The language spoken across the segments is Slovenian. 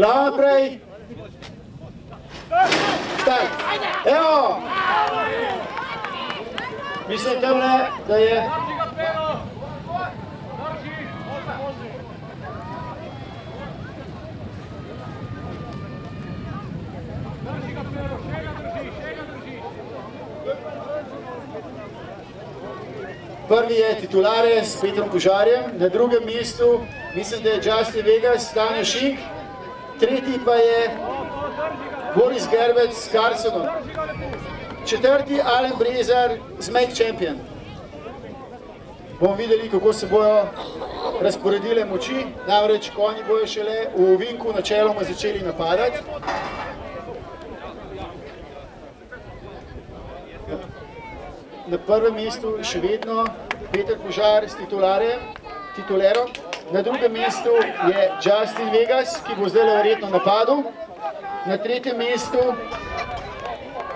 Glava naprej. Tak, evo. Mislim tamle, da je... Prvi je titulare s Petrom Požarjem, na drugem mestu mislim, da je Justin Vegas, Tanja Šink, tretji pa je Boris Gerbec s Carsonom, četrti Alen Brezar z Make Champion. Bomo videli, kako se bojo razporedile moči, namreč konji bojo šele v ovinku načeloma začeli napadati. Na prvem mestu še vedno Peter Požar s titulerom. Na drugem mestu je Justin Vegas, ki bo zdaj verjetno napadel. Na tretjem mestu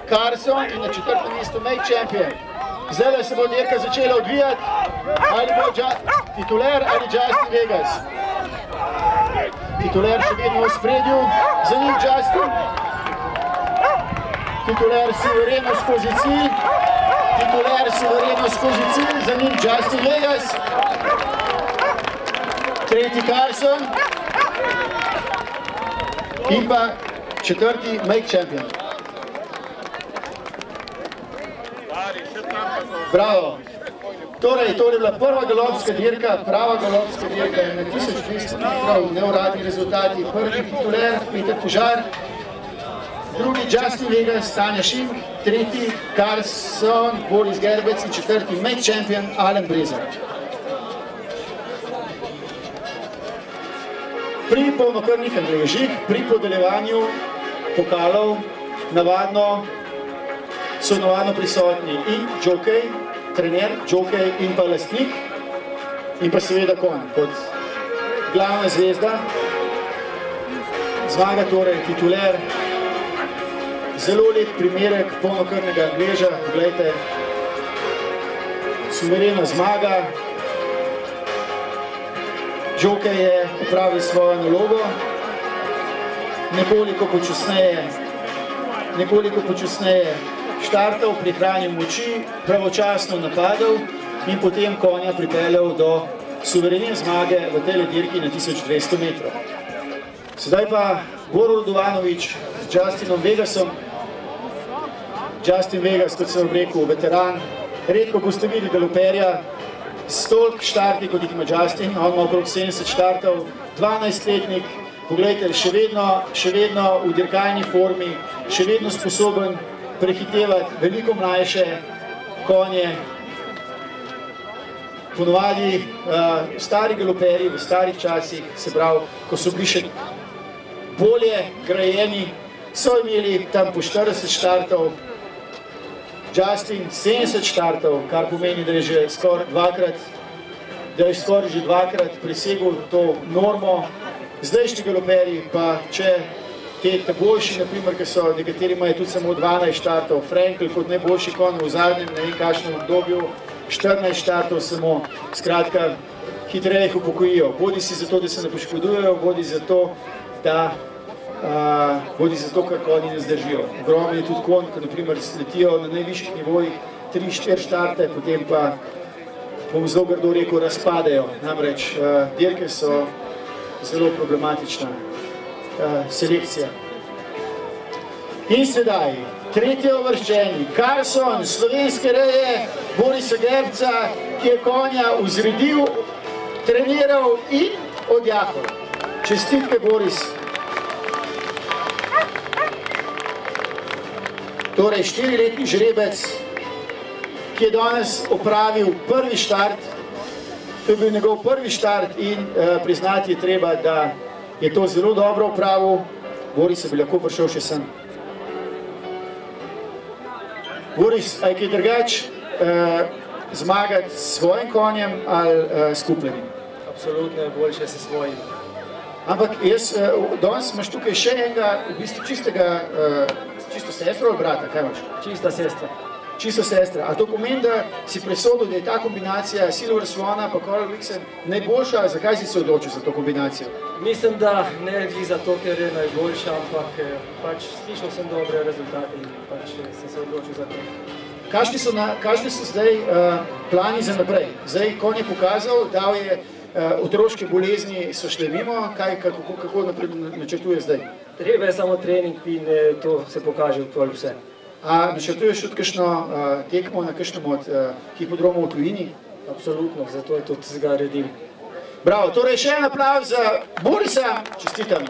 Carson in na četrtem mestu Make Champion. Zdaj se bo dirka začela odvijati, ali bo tituler ali Justin Vegas. Tituler še vedno v spredju, za njim Justin. Tituler suvereno skozi cilj. Tituler suvereno skozi cilj, za njim Justin Vegas. Tretji Carson. In pa četrti Make Champion. Bravo. Torej, to je bila prva galopska dirka, prava galopska dirka na 1200 metrov, neuradni rezultati. Prvi tituler Peter Požar, drugi Justin Vegas, Tanja Šink, tretji Carson, Boris Gerbec in četrti Make Champion, Alen Brezar. Pri polnokrvnih angležih, pri podeljevanju pokalov, navadno so prisotni in džokej, trener, džokej in pa lastnik in pa seveda konj kot glavna zvezda. Zmaga torej tituler. Zelo lep primerek polnokrvnega angleža, poglejte, suverena zmaga. Džokej je opravil svojo nalogo, nekoliko počasneje štartal, prihranil moči, pravočasno napadal in potem konja pripeljal do suverene zmage v tej dirki na 1200 metrov. Sedaj pa Boro Radovanović z Justinom Vegasom. Justin Vegas, kot sem rekel, veteran. Redko boste videli galoperja s toliko štarti, kot jih ima Justin. On ima okrog 70 štartov, 12-letnik. Poglejte, še vedno v dirkalni formi, še vedno sposoben prehitevati veliko mlajše konje. Ponovadi stari galoperji v starih časih, se pravi, ko so bili še bolje grajeni, so imeli tam po 40 štartov, Justin 70 štartov, kar pomeni, da je že skoraj dvakrat presegel to normo. Zdajšnji galoperji pa, če te boljši, naprimer, ki so, nekateri imajo tudi samo 12 štartov, Frankel kot najboljši konj v zadnjem, ne vem kakšnem obdobju, 14 štartov samo, skratka, hitreje jih upokojijo. Bodi si zato, da se ne poškodujejo, bodi zato, ker konji ne zdržijo. Ogromno je tudi konj, ko naprimer letijo na najvišjih nivojih 3-4 štarte, potem pa, bom zelo grdo rekel, razpadejo. Namreč dirke so zelo problematična selekcija. In sedaj, tretji uvrščeni, Carson, slovenske reje, Borisa Gerbca, ki je konja vzredil, treniral in odjahal. Čestitke, Boris. Torej, 4-letni žrebec, ki je danes opravil prvi štart. To je bil njegov prvi štart in priznati je treba, da je to zelo dobro opravil. Boris, bi lahko prišel še sem. Boris, a je kaj drugač zmagati s svojim konjem ali s kupljenim? Absolutno je boljše s svojim. Ampak danes imaš tukaj še enega, v bistvu čisto sestro ali brata, kaj imaš? Čista sestra. Čisto sestra. A to pomeni, da si presodil, da je ta kombinacija Silver Swans pa Coral Vixen najboljša? Zakaj si se odločil za to kombinacijo? Mislim, da ne gre za to, ker je najboljša, ampak pač slišal sem dobre rezultate in pač sem se odločil za to. Kakšni so zdaj plani za naprej? Zdaj, konj je pokazal, dal je otroške bolezni, so šle mimo, kako načrtuje zdaj? Treba je samo trening in to se pokaže v vse. A načrtuješ tudi kakšno tekmo na kakšnem od hipodromov v tujini? Absolutno, zato je tudi ga redim. Bravo, torej še en aplavz za Borisa, čestitam.